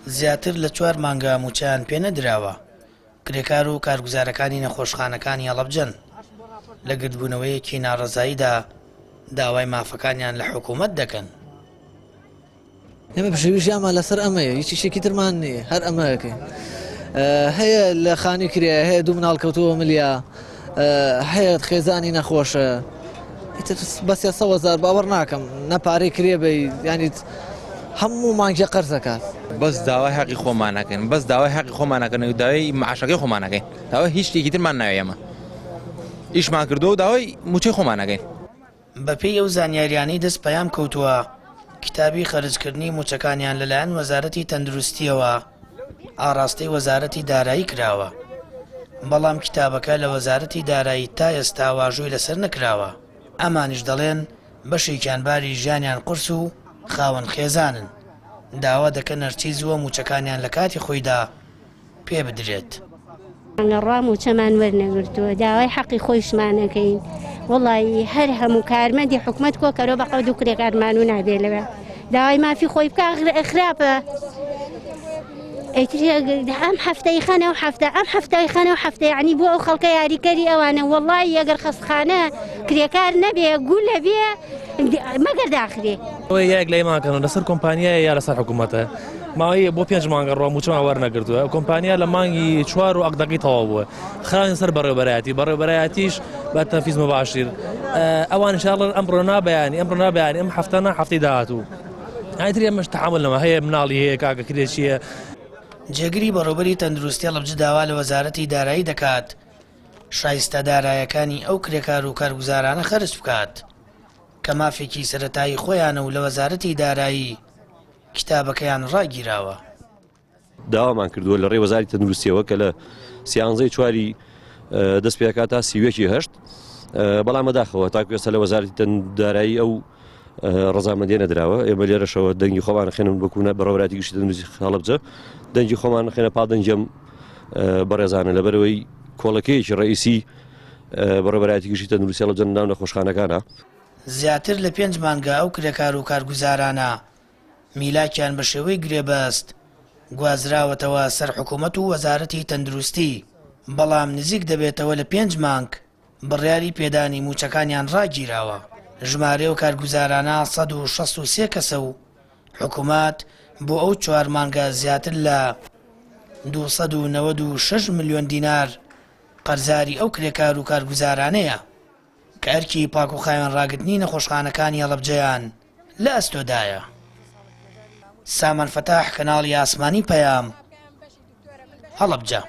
زیاتر لە 4 مانگە موچیان پێ نەدراوە. کرێکار و کارگوزارەکانی نەخۆشخانەکانی هەڵەبجەن لە گرتبوونەوەیەکی ناڕەزاییدا داوای مافەکانیان لە حکوومەت دەکەن. ئێمە پشەویژی ئەمە لەسەر ئەمەیە هیچ شتێکی ترمان نییە هەر ئەمەکەی هەیە لە خانی کرێ هەیە دوو مناڵ کەوتووە ملیا هەیە خێزانی نەخۆشە بەسێ 100,000 باوەڕ ناکەم نەپارەی کرێ بەی ینی هەموو مانگی قەرز دەکات. بەس داوای حەقی خۆمانەکەن بەس داوای حەقی خۆمانەکەن و داوای معاشەکەی خۆمانەکەین داوای هیچ شتێکی ترمان ناوێ ئێمە ئیشمان کردو و داوای موچەی خۆمانەکەین. بەپێی ئەو زانیاریانەی دەست پەیام کەوتووە کتابی خەرجکردنی موچەکانیان لەلایەن وەزارەتی تەندروستیەوە ئاڕاستەی وەزارەتی دارایی کراوە، بەڵام کتابەکە لە وەزارەتی دارایی تا ئێستا واژۆی لەسەر نەکراوە. ئەمانیش دەڵێن بەشێکیان باری ژیانیان قورس و خاوەن خێزانن، داوا دەکەن نەرچی زووە موچەکانیان لە کاتی خۆیدا پێ بدرێت. ڕام موچەمان وەرنەگرتووە داوای حەقی خۆیشمانەکەین وڵی هەر هەموو کارمەندی حکوومەت کۆکەرەوە بە قەود و کرێکارمان و نابێ لەوە داوای مافی خۆی بکە خراپە ئەم هەفتەی خەنە و هەفتە ئەم هەفتەی خەنە و هەفتە یعنی بۆ ئەو خەڵکە یاریکەری ئەوانە وڵی ئەگەر خەستخانە کرێکار نەبێ گولە بێ مەگەر داخرێ یەک لەیمانکەن لەسەر کۆمپانیای یا لەسەر حکوومەتە ماوەیە بۆ 5 مانگە ڕۆ موچەمان وەرنەگرتووە کۆمپانیا لە مانگی 4 و ئەقدەقی تەواو بووە خاوێن سەر بەڕێوەبەرایەتیش بە تەنفیز مباشر ئەوان ئینشاڵڵا ئەمڕۆ نابیانی ئەم هەفتانە هەفتەی داهاتوو ئایتر ئێمەش تەحمل لەمە هەیە مناڵی هەیە کاکە کرێچیە. جێگری بەڕێوەبەری تەندروستی هەڵەبجە داوا لە وەزارەتی دارایی دەکات شایستە دارایەکانی ئەو کرێکار و کارگوزارانە خەرج بکات کە مافێکی سەرەتایی خۆیانە و لە وەزارەتی دارایی کتابەکەیان ڕاگیراوە. داوامان کردووە لە ڕێ وەزاری تەندروستیەوە کە لە 13 چواری دەست پێکات تا 38 بەڵام بەداخەوە تاکو ئێستا لە وەزارەتی دارایی ئەو ڕەزامەندیە نەدراوە. ئێمە لێرەشەوە دەنگی خۆمان خێنن بکوونە بەڕێوەبەری گشتی تەندروستی هەڵەبجە دەنگی خۆمان خێنە پادەنجەم بەڕێزانە لەبەرەوەی کۆڵەکەیەکی ڕئیسی بەڕێوەبەری گشتی تەندروستی هەڵەبجە ناو نەخۆشخانەکانە. زیاتر لە 5 مانگە ئەو کرێکار و کارگوزارانە میلاکیان بە شێوەی گرێبەست گوازراوەتەوە سەر حکوومەت و وەزارەتی تەندروستی، بەڵام نزیک دەبێتەوە لە 5 مانگ بڕیاری پێدانی موچەکانیان ڕاگیراوە. ژمارە و کارگوزارانە 163 کەسە و حکوومەت بۆ ئەو 4 مانگە زیاتر لە 296 ملیۆن دینار قەرزاری ئەو کرێکار و کارگوزارانەیە کە ئەرکی پاک و خاوێن ڕاگرتنی نەخۆشخانەکانی هەڵەبجەیان لە ئەستۆدایە. سامان فەتاح کەناڵی ئاسمانی پەیام هەڵەبجە.